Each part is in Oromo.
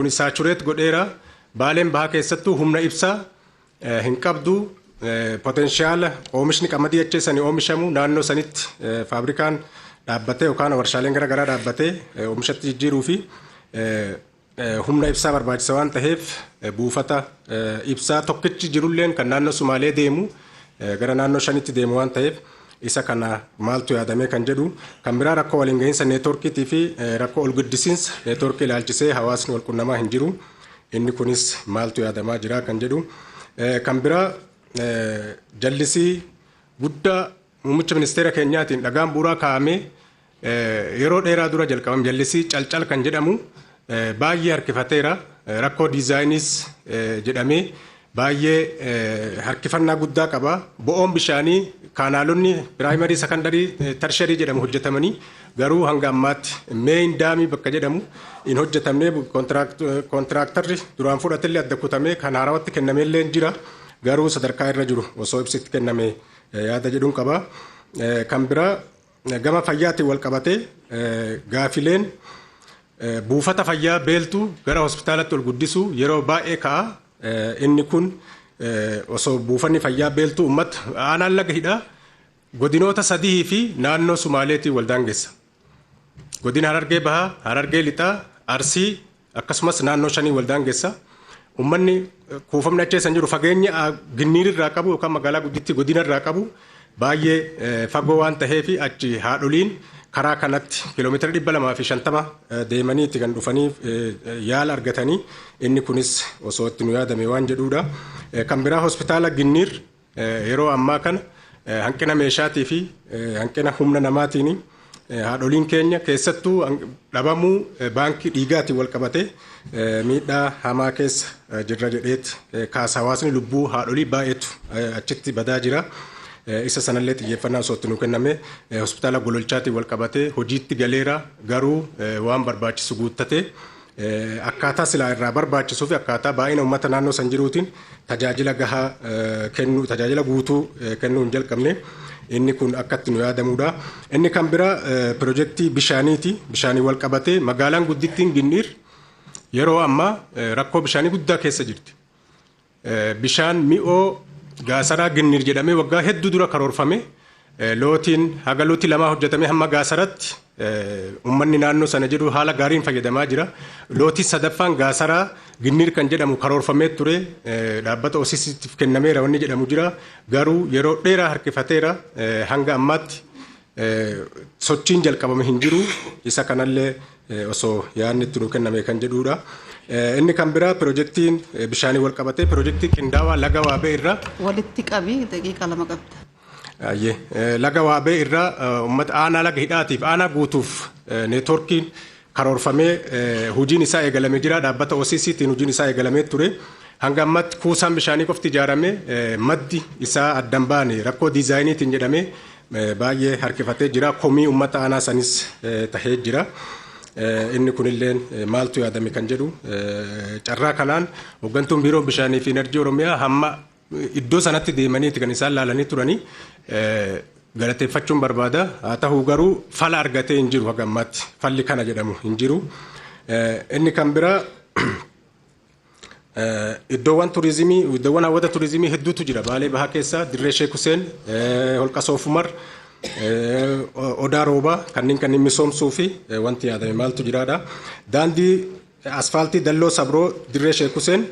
Kuni saachureet godheera baaleen bahaa keessattuu humna ibsaa hin qabdu potenshaala oomishni qamadii acheessanii oomishamu naannoo sanitti faabrikaan dhaabbatee yookaan warshaaleen garaagaraa dhaabbatee oomishatti jijjiiruu fi humna ibsaa barbaachisa waan ta'eef buufata ibsaa tokkichi jirulleen kan naannoo Sumaalee deemu gara naannoo 5tti deemu waan ta'eef isa kana maaltu yaadamee kan jedhu kan biraa rakkoo waliin gahinsa neetworkiitii fi rakkoo ol guddisiinsa neetworkii ilaalchisee hawaasni wal qunnamaa hin jiru inni kunis maaltu yaadamaa jira kan jedhu kan biraa jallisii guddaa muummicha ministeera keenyaatiin dhagaan bu'uuraa kaa'amee yeroo dheeraa dura jalqabame jallisii calcal kan jedhamu baay'ee harkifateera rakkoo diizaayinis jedhamee baay'ee harkifannaa guddaa qaba bo'oon bishaanii kaanaalonni piraayimarii sekandarii tarsharii jedhamu hojjetamanii garuu hanga ammaatti meeyin daamii bakka jedhamu hin hojjetamne kontiraaktarri duraan fudhatellee adda kutamee kan haarawatti kennameellee jira garuu sadarkaa irra jiru osoo ibsitti kenname yaada jedhuun qaba kan biraa gama fayyaatiin wal qabatee gaafileen buufata fayyaa beeltuu gara hospitaalatti ol guddisuu yeroo baay'ee ka'a inni kun osoo buufanni fayyaa beeltuu uummata aanaan laga hidhaa godinoota 3 fi naannoo Sumaaleetiin wal daangeessa. Godina Harargee Bahaa, Harargee Lixaa, Arsii akkasumas naannoo 5 wal daangeessa. Uummanni kuufamni acheessan jiru fageenya ginniirraa qabu yookaan magaalaa guddittii godina irraa qabu baay'ee fagoo waan ta'eef achi haadholiin karaa kanatti kiiloomeetira 250 deemanii itti kan dhufanii yaala argatanii inni kunis osoo itti nu yaadame waan jedhuudha. Kan biraa hospitaala Ginniir yeroo ammaa kana hanqina meeshaatii fi hanqina humna namaatiin haadholiin keenya keessattuu dhabamuu baankii dhiigaatiin wal qabatee miidhaa hamaa keessa jirra jedheet kaasa hawaasni lubbuu haadholii baay'eetu achitti badaa jira. Isa sanallee xiyyeeffannaa osoo itti nu kenname hospitaala Gololchaatiin wal qabatee hojiitti galeera garuu waan barbaachisu guuttatee akkaataa silaa irraa barbaachisuu fi akkaataa baay'ina uummata naannoo san jiruutiin tajaajila gahaa kennuu tajaajila guutuu kennuu hin jalqabne inni kun akka itti nu yaadamuudha. Inni kan biraa piroojeektii bishaaniiti. Bishaanii wal qabatee magaalaan guddittiin Ginniir yeroo ammaa rakkoo bishaanii guddaa keessa jirti. Bishaan mi'oo Gaasaraa Ginniir jedhamee waggaa hedduu dura karoorfame lootiin haga lootii 2 hojjetamee hamma Gaasaratti uummanni naannoo sana jedhu haala gaariin fayyadamaa jira. Lootii 3ffaan Gaasaraa Ginniir kan jedhamu karoorfamee ture dhaabbata OCCtiif kennameera wanni jedhamu jira garuu yeroo dheeraa harkifateera hanga ammaatti sochiin jalqabame hin jiru isa kanallee osoo yaadni itti nu kenname kan jedhuudha. Inni kan biraa piroojeektiin bishaanii wal qabatee piroojeektii qindaawaa laga waabee irraa walitti qabii daqiiqaa 2 qabda. Laga waabee irraa uummata aanaa laga hidhaatiif aanaa guutuuf neetworkiin karoorfamee hojiin isaa eegalamee jira. Dhaabbata OCCtiin hojiin isaa eegalamee ture. Hanga ammaatti kuusaan bishaanii qofti ijaaramee maddi isaa addan baane rakkoo diizaayiniitiin jedhamee baay'ee harkifatee jira. Komii uummata aanaa sanis tahee jira. Inni kunilleen maaltu yaadame kan jedhu carraa kanaan hooggantuun biiroo bishaanii fi enerjii Oromiyaa hamma iddoo sanatti deemaniiti kan isaan laalanii turanii galateeffachuun barbaada. Haa ta'u garuu fala argatee hin jiru haga ammaatti falli kana jedhamu hin jiru. Inni kan biraa iddoowwan turizimii iddoowwan hawwata turizimii hedduutu jira Baalee Bahaa keessa Dirree Sheek Huseen holqa Soofumar Odaa Roobaa kanneen misoomsuu fi wanti yaadame maaltu jiraadha. Daandii asfaaltii Dalloo Sabroo Dirree Sheek Huseen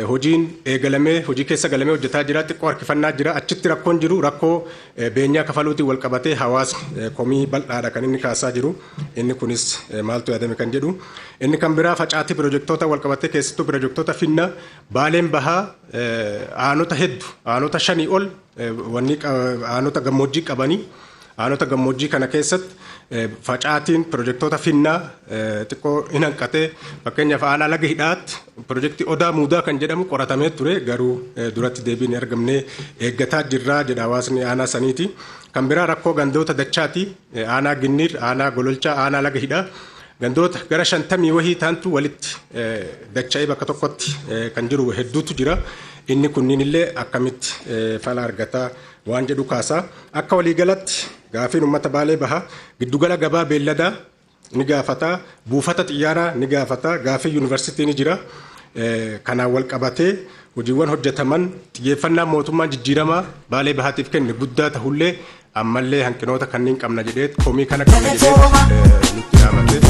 hojiin eegalamee hojii keessa galamee hojjetaa jira. Xiqqoo harkifannaa jira. Achitti rakkoon jiru rakkoo beenyaa kafaluutiin wal qabatee hawaasni komii bal'aadha kan inni kaasaa jiru. Inni kunis maaltu yaadame kan jedhu. Inni kan biraa facaatii piroojeektoota wal qabatee keessattuu piroojeektoota Finna Baaleen Bahaa aanota hedduu aanota 5 ol wanni aanota gammoojjii qabanii aanota gammoojjii kana keessatti facaatiin piroojeektoota Finnaa xiqqoo hin hanqatee fakkeenyaaf aanaa laga hidhaatti piroojeektii Odaa Muudaa kan jedhamu qoratamee ture garuu duratti deebiin hin argamne eeggataa jirraa jedha hawaasni aanaa saniiti. Kan biraa rakkoo gandoota dachaati aanaa Ginniir aanaa Gololchaa aanaa laga hidhaa gandoota gara 50 wahii taantu walitti dacha'ee bakka tokkotti kan jiru hedduutu jira. Inni kunniin illee akkamitti fala argataa waan jedhu kaasaa akka waliigalatti gaafiin uummata Baalee Bahaa giddugala gabaa beelladaa ni gaafata buufata xiyyaaraa ni gaafata gaafii yuunivarsiitii ni jira kanaan wal qabatee hojiiwwan hojjetaman xiyyeeffannaa mootummaan jijjiiramaa Baalee Bahaatiif kenne guddaa ta'ullee ammallee hanqinoota kanneen qabna jedhee komii kana qabna jedhee nutti dhaabatee